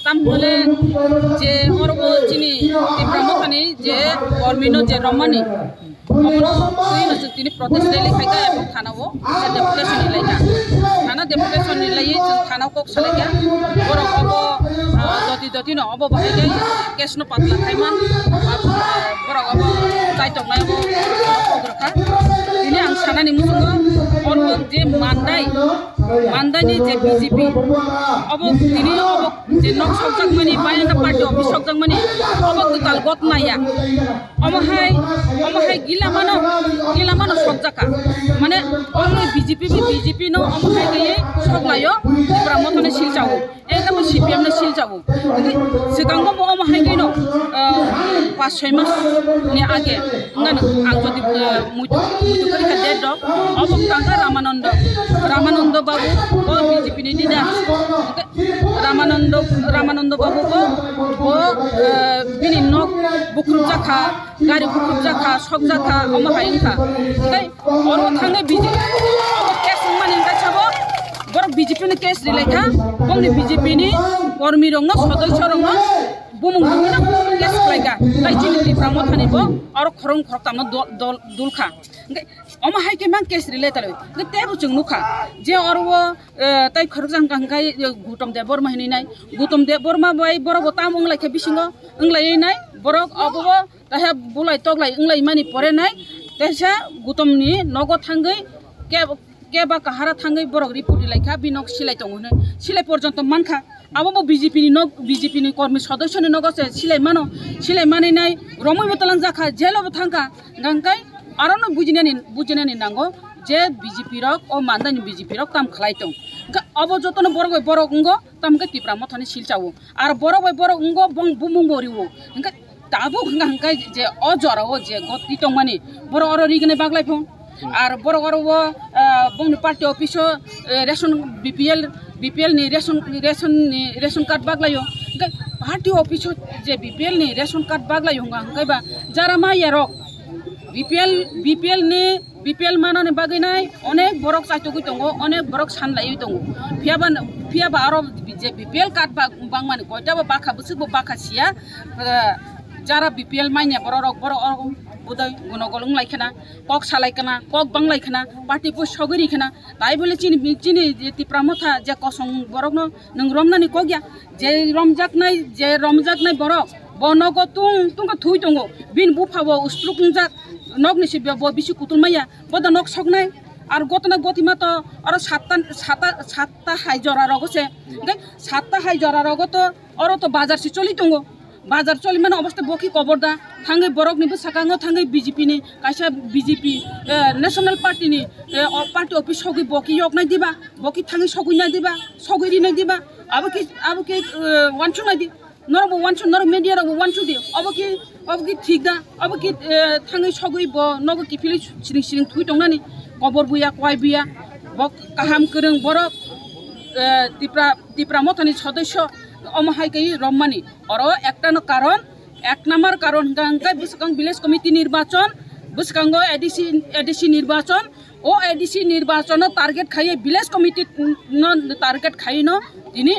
tam hole je orbo chini Tipramothani je Gormino je Romani tini protest deli khaika ebong thana wo deputation ni laika thana deputation ni lai thana kok salaiya borok obo doti no obo bahai case no patla khaiman borok obo taitok nai obo pogrokha tini ang sanani musungo orbo je mandai ni je BJP obo tini obo je nok sogjak mani bayana party office sogjak mani obo total got naya omo hai gila mano sogjaka mane omo BJP no omo hai gaye soglayo Tipramothani silchawo ekdam CPM no silchawo sigango bo omo hai gaino 5-6 mas ni age ngan ang jodi mutu kari ka dead dog obo tangka Ramanando babu o BJP ni dida Ramanando babu o bini nok bukrup jaka gari bukrup jaka sok jaka omo haingka ngai oro thangai BJP obo case manin ka chabo borok BJP ni case dilaika bongni BJP ni kormi rong no sodosyo rong no bumung dumina case laika lai chini Tipramothani bo oro khorong khortam no dulkha ngai omo hai ke mang case related ngai tebu chung nukha je oro tai khorjang kangkai gutom de bor mahini nai gutom de bor ma bai borok tam ong laika bisingo nglai nai borok obo tahe bulai toglai nglai mani pore nai tesa gutom ni nogo thangai ke ba kahara thangai borok report laika binok silai tongone silai porjonto mankha abo BJP ni kormi sodosyo ni nogo se silai mani nai romoi botalang jakha jelo thangka gangkai arono bujinani nango je BJP rok o mandani BJP rok tam khlai tong abo jotono borok ungo tamke Tipramothani silchawo ar borok ungo bong bumung boriwo engka tabo gangkai je ojora o je goti tong mani borok oro rigene baglai phon আর বড় বড় বংনি party office ration BPL ni ration card বাগলাयो party office যে BPL ni ration card বাগলাयो গাইবা যারা মাইয়ারক বিপিএল মানানি বাগিনাই অনেক বড়ক চাইতগৈ দङ অনেক বড়ক সানলাই দङ ফিয়াবা আরো যে বিপিএল কার্ড বাংমানি কয়টাবা বাখা বুসিবো বাখাসিয়া যারা বিপিএল মাইনে বড় budai gunogolung laikana kok salaikana kok bang laikana party po sogiri khana tai bole chini Tipramotha je kosong borok no nang romnani kogya je romjak nai borok bonogo tung ka thui tongo bin buphabo ustrukngjak nogni sibya bo bisu kutulmaya boda nok sognai আর গতিমা তো আর সাতটা high জরা রগছে সাতটা high জরা রগতো আর তো বাজার C চলি দङ बाजार चलि माने अवस्था बखि कबरदा थांगै बरक नि साकाङो थांगै BJP नि कायसा BJP नेशनल पार्टी नि पार्टी ऑफिस सगै बखि यकनाय दिबा बखि थांगै सगैनाय दिबा सगैरि नाय दिबा अब के वानसु नाय दि नरबो वानसु नर मीडिया रबो वानसु दि अब के ठीक दा अब के थांगै सगै ब नगो किफिलि सिरिं थुइ दंनानि कबर बुया कय बुया बक काहाम करं बरक Tipramothani सदस्य omo hai kai rommani oro ekta no karon এক নাম্বার কারণ গাঙ্গাই বুসকাং ভিলেজ কমিটি নির্বাচন বুসকাঙ্গ এডিসি নির্বাচন ও এডিসি নির্বাচন টার্গেট খাইয়ে ভিলেজ কমিটি টার্গেট খাইন তিনি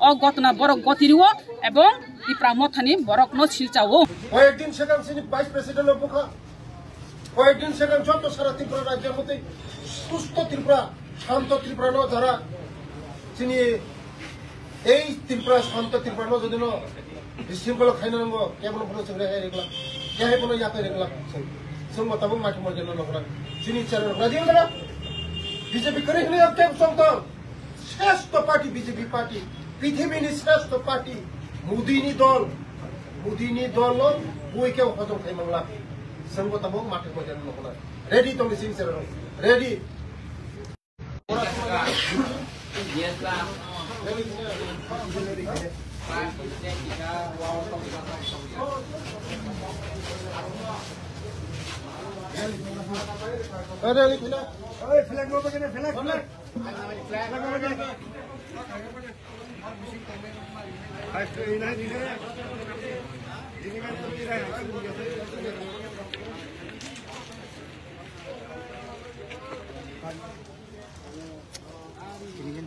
অগতনা বরক গতিরিও এবং Tipramothani বরক ন সিলচাও কয়েকদিন সেখান তিনি ভাইস প্রেসিডেন্ট অপোখা কয়েকদিন সেখান যত সারা ত্রিপুরা রাজ্যের মধ্যে সুস্থ ত্রিপুরা শান্ত ত্রিপুরা ন যারা তিনি এই ত্রিপুরা শান্ত ত্রিপুরা ন যদি বিশৃঙ্খলা খাইনাंगौ কেবল কোনো সেংরে রেগলা কেহে কোনো ইয়াতে রেগলা संग तब माटी मर जन नखरा चिनी चर राजीव ना बीजेपी करे ने अब के संग श्रेष्ठ पार्टी बीजेपी पार्टी पृथ्वी नि श्रेष्ठ पार्टी मोदीनी दल लो बुई के हजम खाइ मंगला संग तब माटी मर जन नखरा रेडी तो सिंह सर रेडी अरे फ्लैग लो बगने फ्लैग इना दिने में तो नहीं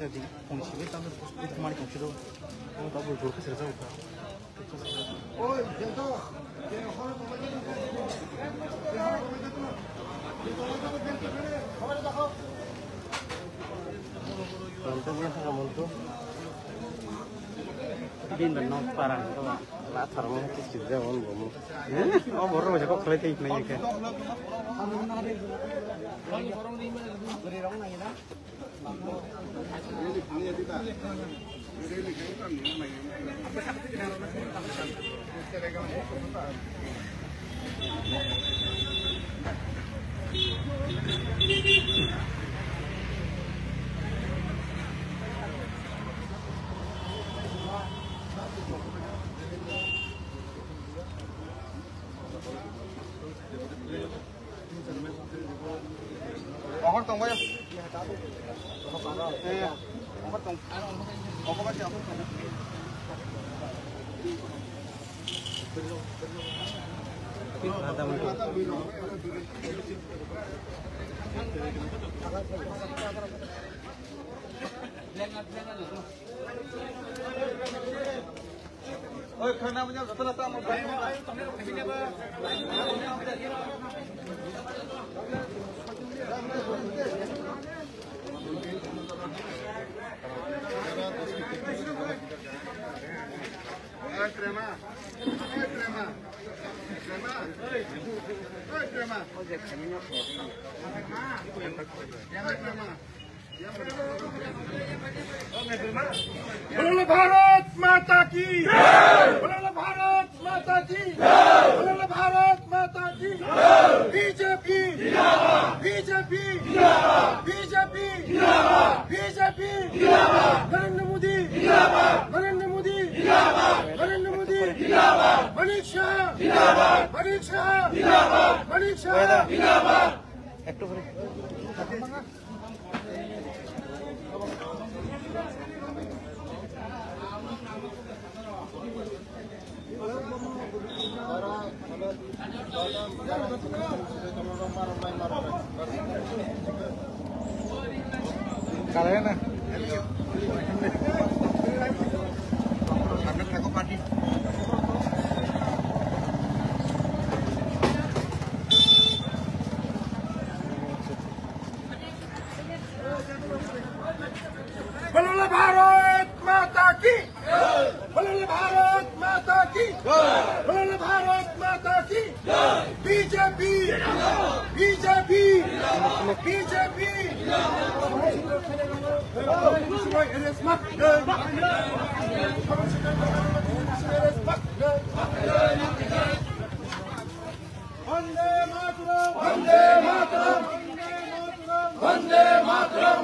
रहा di kongsi itu kemarin kongsi itu kamu tahu berapa selesai itu oh jadi contohnya kamu tuh din dan non parang itu lah terus itu juga kamu oh baru aja kok kelihatan ini kayak Ongkos tong bayo. Ongkos tong. Ongkos ba siya? ada mungkin Oi, khana punya setelah tamu. Crema. Crema. Crema. Crema. बोलो भारत माता की बोलो भारत माता की बोलो भारत माता की BJP BJP BJP BJP Narendra Modi Narendra Modi Narendra Modi Manish Shah Manish Shah Manish Shah kalian nah aku mati बोलो भारत माता की बोलो भारत माता की बोलो भारत माता की BJP BJP BJP Vande Mataram Vande Mataram Vande Mataram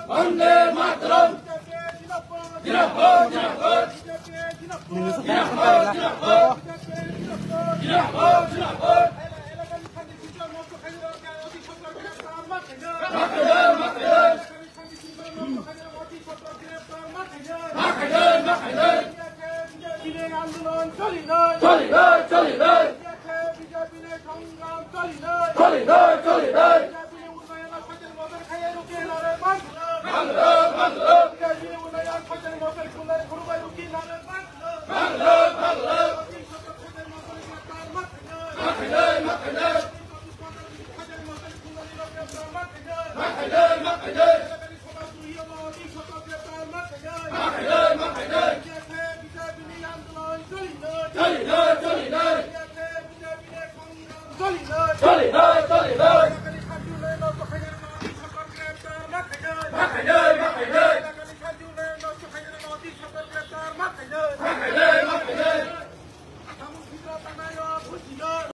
Vande Mataram जिंदाबाद जिंदाबाद जिंदाबाद जिंदाबाद आंदोलन चली